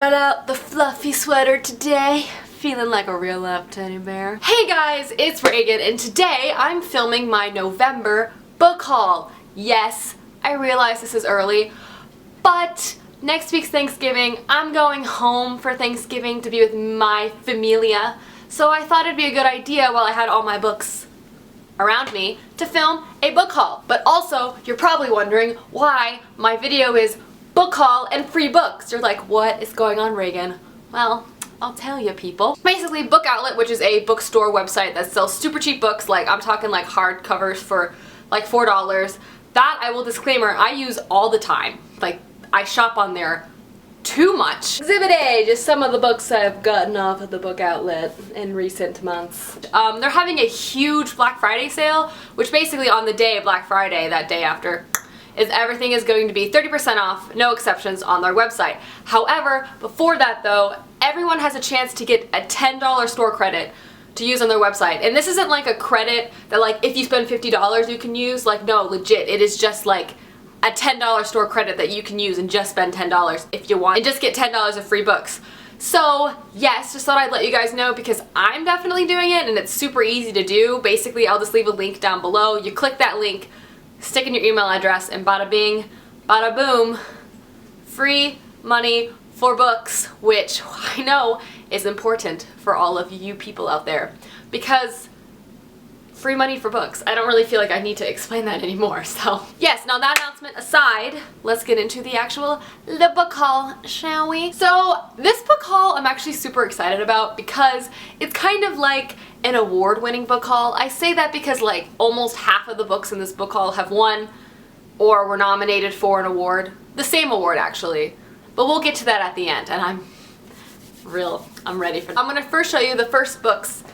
Got out the fluffy sweater today, feeling like a real life teddy bear. Hey guys, it's Reagan and today I'm filming my November book haul. Yes, I realize this is early, but next week's Thanksgiving, I'm going home for Thanksgiving to be with my familia, so I thought it'd be a good idea while I had all my books around me to film a book haul. But also, you're probably wondering why my video is book haul and free books. You're like, what is going on, Reagan? Well, I'll tell you, people. Basically, Book Outlet, which is a bookstore website that sells super cheap books, like I'm talking like hardcovers for like $4. That, I will disclaimer, I use all the time. Like, I shop on there too much. Exhibit A, just some of the books I've gotten off at the Book Outlet in recent months. They're having a huge Black Friday sale, which basically on the day of Black Friday, that day after, is everything is going to be 30% off, no exceptions, on their website. However, before that though, everyone has a chance to get a $10 store credit to use on their website. And this isn't like a credit that like if you spend $50 you can use, like no, legit, it is just like a $10 store credit that you can use and just spend $10 if you want and just get $10 of free books. So yes, just thought I'd let you guys know because I'm definitely doing it and it's super easy to do. Basically, I'll just leave a link down below. You click that link, stick in your email address, and bada bing, bada boom, free money for books, which I know is important for all of you people out there because free money for books. I don't really feel like I need to explain that anymore. So yes, now that announcement aside, let's get into the book haul, shall we? So this book haul I'm actually super excited about because it's kind of like an award-winning book haul. I say that because like almost half of the books in this book haul have won or were nominated for an award. The same award actually, but we'll get to that at the end and I'm ready for that. I'm gonna first show you the first books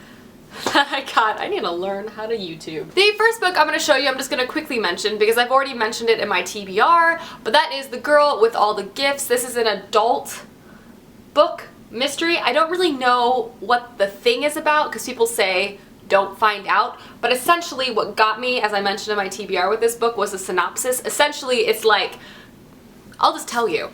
that I got. I need to learn how to YouTube. The first book I'm going to show you, I'm just going to quickly mention because I've already mentioned it in my TBR, but that is The Girl with All the Gifts. This is an adult book mystery. I don't really know what the thing is about because people say don't find out, but essentially what got me, as I mentioned in my TBR with this book, was a synopsis. Essentially it's like, I'll just tell you.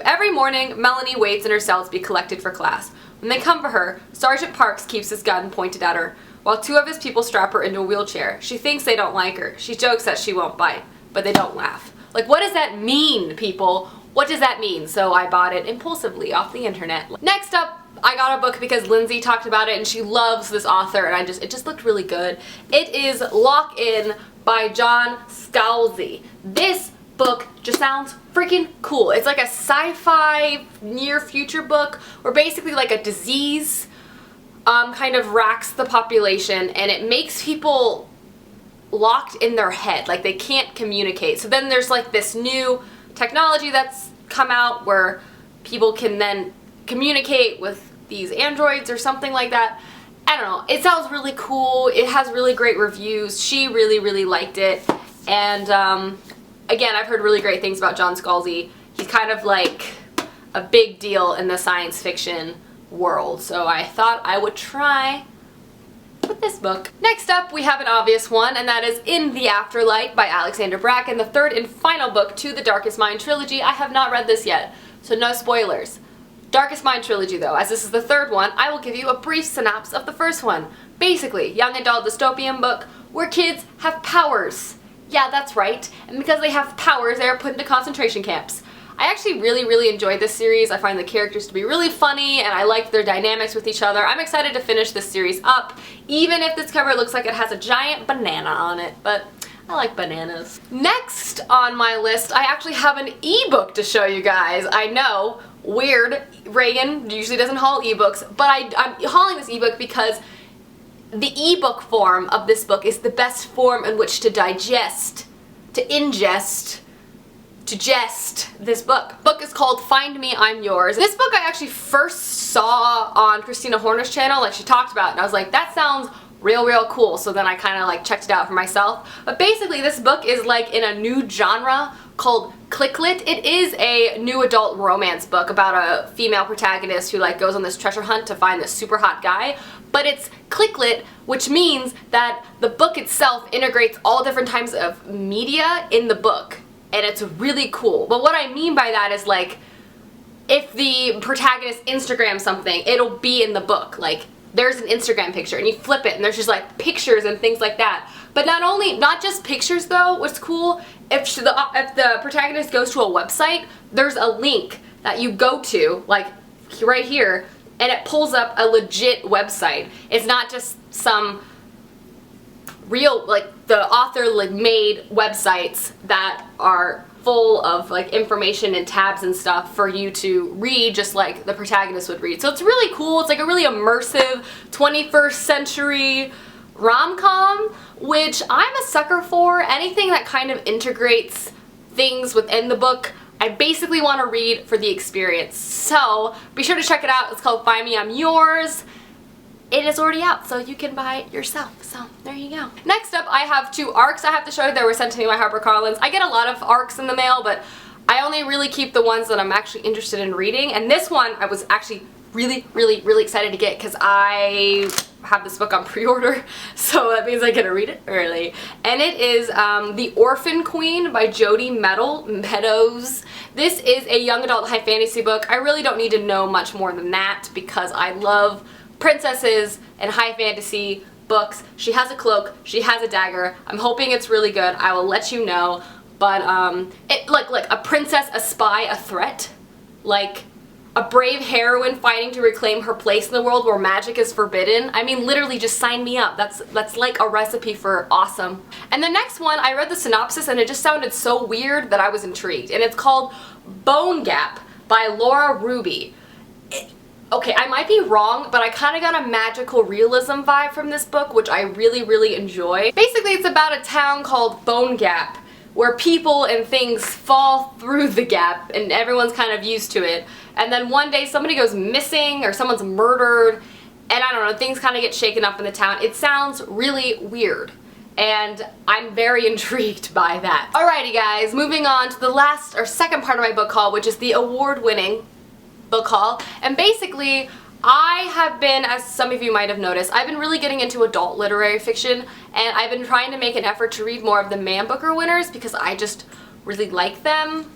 Every morning, Melanie waits in her cell to be collected for class. When they come for her, Sergeant Parks keeps his gun pointed at her, while two of his people strap her into a wheelchair. She thinks they don't like her. She jokes that she won't bite, but they don't laugh. Like, what does that mean, people? What does that mean? So I bought it impulsively off the internet. Next up, I got a book because Lindsay talked about it and she loves this author and it just looked really good. It is Lock In by John Scalzi. This book just sounds freaking cool. It's like a sci-fi near future book where basically like a disease kind of racks the population and it makes people locked in their head, like they can't communicate. So then there's like this new technology that's come out where people can then communicate with these androids or something like that. I don't know. It sounds really cool. It has really great reviews. She really liked it. And again, I've heard really great things about John Scalzi. He's kind of like a big deal in the science fiction world, so I thought I would try with this book. Next up, we have an obvious one, and that is In the Afterlight by Alexander Bracken, the third and final book to the Darkest Mind trilogy. I have not read this yet, so no spoilers. Darkest Mind trilogy though, as this is the third one, I will give you a brief synopsis of the first one. Basically, young adult dystopian book where kids have powers. Yeah, that's right. And because they have powers, they are put into concentration camps. I actually really enjoyed this series. I find the characters to be really funny and I liked their dynamics with each other. I'm excited to finish this series up, even if this cover looks like it has a giant banana on it, but I like bananas. Next on my list, I actually have an ebook to show you guys. I know, weird. Reagan usually doesn't haul ebooks, but I'm hauling this ebook because the ebook form of this book is the best form in which to ingest this book. The book is called Find Me, I'm Yours. This book I actually first saw on Christina Horner's channel, like she talked about it, and I was like, that sounds real cool. So then I kind of like checked it out for myself. But basically this book is like in a new genre called Clicklit. It is a new adult romance book about a female protagonist who like goes on this treasure hunt to find this super hot guy. But it's Clicklit, which means that the book itself integrates all different types of media in the book. And it's really cool. But what I mean by that is like if the protagonist Instagrams something, it'll be in the book. Like, there's an Instagram picture and you flip it and there's just like pictures and things like that. But not just pictures though. What's cool, if the protagonist goes to a website, there's a link that you go to, like right here, and it pulls up a legit website. It's not just some real, like, the author like made websites that are full of like information and tabs and stuff for you to read, just like the protagonist would read. So it's really cool. It's like a really immersive 21st century rom-com, which I'm a sucker for. Anything that kind of integrates things within the book, I basically want to read for the experience. So be sure to check it out. It's called Find Me, I'm Yours. It is already out, so you can buy it yourself. So there you go. Next up, I have 2 ARCs I have to show you that were sent to me by HarperCollins. I get a lot of ARCs in the mail, but I only really keep the ones that I'm actually interested in reading. And this one I was actually really excited to get because I have this book on pre-order, so that means I get to read it early. And it is The Orphan Queen by Jodi Meadows. This is a young adult high fantasy book. I really don't need to know much more than that because I love princesses and high fantasy books. She has a cloak, she has a dagger. I'm hoping it's really good. I will let you know. But like a princess, a spy, a threat, like a brave heroine fighting to reclaim her place in the world where magic is forbidden. I mean, literally, just sign me up. That's like a recipe for awesome. And the next one, I read the synopsis and it just sounded so weird that I was intrigued. And it's called Bone Gap by Laura Ruby. Okay, I might be wrong, but I kind of got a magical realism vibe from this book, which I really enjoy. Basically, it's about a town called Bone Gap, where people and things fall through the gap, and everyone's kind of used to it. And then one day somebody goes missing, or someone's murdered, and I don't know, things kind of get shaken up in the town. It sounds really weird, and I'm very intrigued by that. Alrighty guys, moving on to the last, or second part of my book haul, which is the award-winning book haul. And basically, I have been, as some of you might have noticed, I've been really getting into adult literary fiction, and I've been trying to make an effort to read more of the Man Booker winners because I just really like them,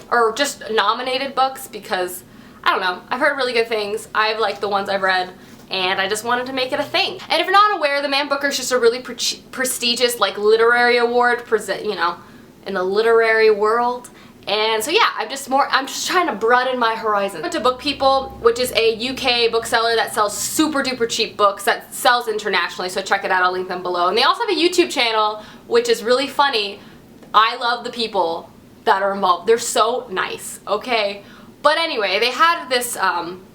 or just nominated books because, I don't know, I've heard really good things. I've liked the ones I've read, and I just wanted to make it a thing. And if you're not aware, the Man Booker is just a really prestigious, like, literary award, you know, in the literary world. And so yeah, I'm just trying to broaden my horizons. I went to Book People, which is a UK bookseller that sells super duper cheap books, that sells internationally, so check it out, I'll link them below. And they also have a YouTube channel, which is really funny. I love the people that are involved. They're so nice, okay? But anyway, they had this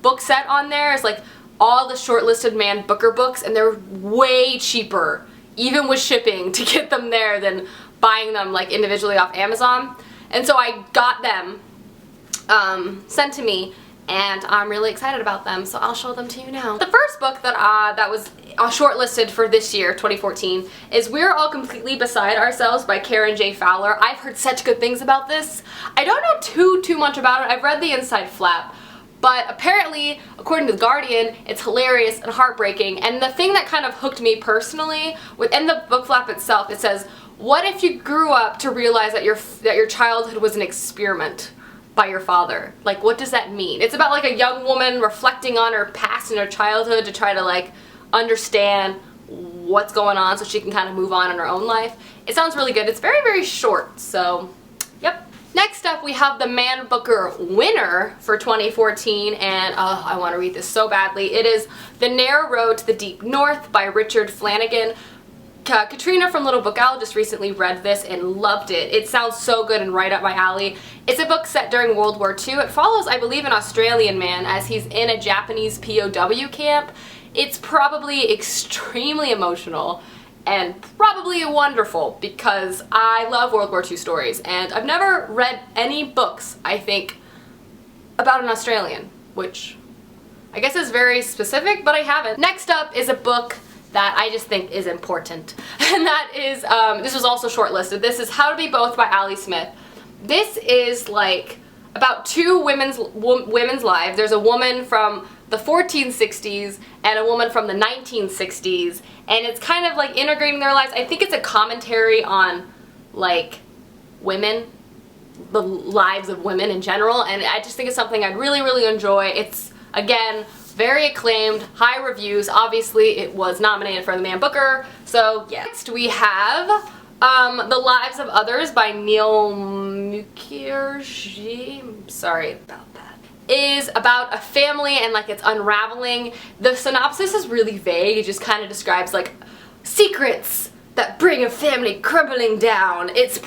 book set on there. It's like all the shortlisted Man Booker books, and they're way cheaper, even with shipping, to get them there than buying them like individually off Amazon. And so I got them sent to me, and I'm really excited about them, so I'll show them to you now. The first book that was shortlisted for this year, 2014, is We're All Completely Beside Ourselves by Karen J. Fowler. I've heard such good things about this. I don't know too much about it. I've read the inside flap, but apparently, according to The Guardian, it's hilarious and heartbreaking. And the thing that kind of hooked me personally, within the book flap itself, it says, what if you grew up to realize that your childhood was an experiment by your father? Like, what does that mean? It's about like a young woman reflecting on her past and her childhood to try to like understand what's going on so she can kind of move on in her own life. It sounds really good. It's very short, so yep. Next up, we have the Man Booker winner for 2014, and oh, I want to read this so badly. It is The Narrow Road to the Deep North by Richard Flanagan. Katrina from Little Book Owl just recently read this and loved it. It sounds so good and right up my alley. It's a book set during World War II. It follows, I believe, an Australian man as he's in a Japanese POW camp. It's probably extremely emotional and probably wonderful because I love World War II stories, and I've never read any books, I think, about an Australian, which I guess is very specific, but I haven't. Next up is a book that I just think is important, and that is, this was also shortlisted. This is How to Be Both by Ali Smith. This is like about two women's lives. There's a woman from the 1460s and a woman from the 1960s, and it's kind of like integrating their lives. I think it's a commentary on like women, the lives of women in general, and I just think it's something I'd really, really enjoy. It's, again, very acclaimed, high reviews. Obviously, it was nominated for the Man Booker, so yeah. Next we have The Lives of Others by Neil Mukherjee. Sorry about that. Is about a family and like it's unraveling. The synopsis is really vague. It just kind of describes like secrets that bring a family crumbling down. It's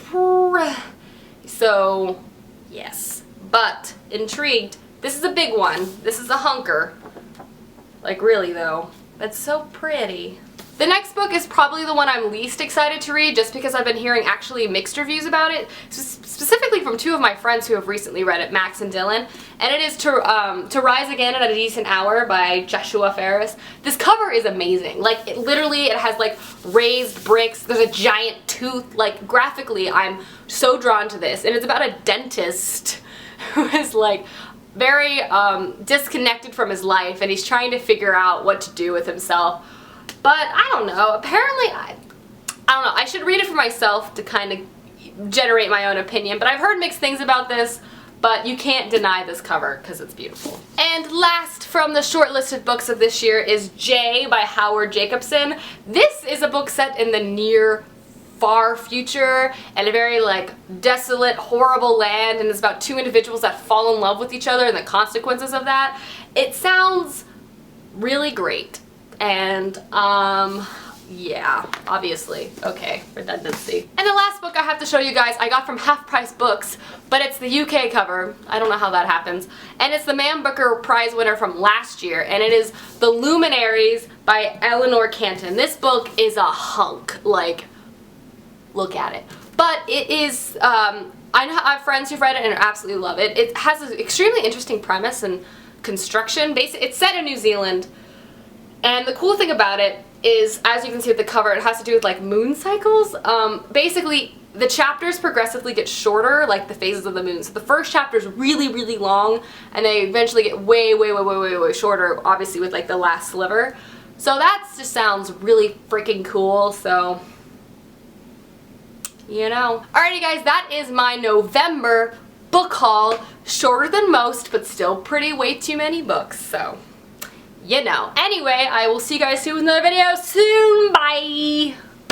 so yes, but intrigued. This is a big one. This is a hunker. Like really though. That's so pretty. The next book is probably the one I'm least excited to read just because I've been hearing actually mixed reviews about it, specifically from two of my friends who have recently read it, Max and Dylan, and it is To Rise Again at a Decent Hour by Joshua Ferris. This cover is amazing. Like, it literally, it has like raised bricks, there's a giant tooth, like graphically I'm so drawn to this, and it's about a dentist who is like very disconnected from his life and he's trying to figure out what to do with himself. But I don't know, apparently, I don't know, I should read it for myself to kind of generate my own opinion, but I've heard mixed things about this, but you can't deny this cover because it's beautiful. And last from the shortlisted books of this year is Jay by Howard Jacobson. This is a book set in the near far future and a very like desolate, horrible land, and it's about two individuals that fall in love with each other and the consequences of that. It sounds really great. And, yeah, obviously. Okay, redundancy. And the last book I have to show you guys I got from Half Price Books, but it's the UK cover. I don't know how that happens. And it's the Man Booker Prize winner from last year, and it is The Luminaries by Eleanor Canton. This book is a hunk. Like, look at it. But it is, I have friends who've read it and absolutely love it. It has an extremely interesting premise and construction. It's set in New Zealand. And the cool thing about it is, as you can see with the cover, it has to do with like moon cycles. Basically, the chapters progressively get shorter, like the phases of the moon. So the first chapter is really, really long, and they eventually get way, way, way, way, way, way shorter, obviously with like the last sliver. So that just sounds really freaking cool, so, you know. Alrighty guys, that is my November book haul. Shorter than most, but still pretty way too many books, so. You know. Anyway, I will see you guys soon in another video soon. Bye!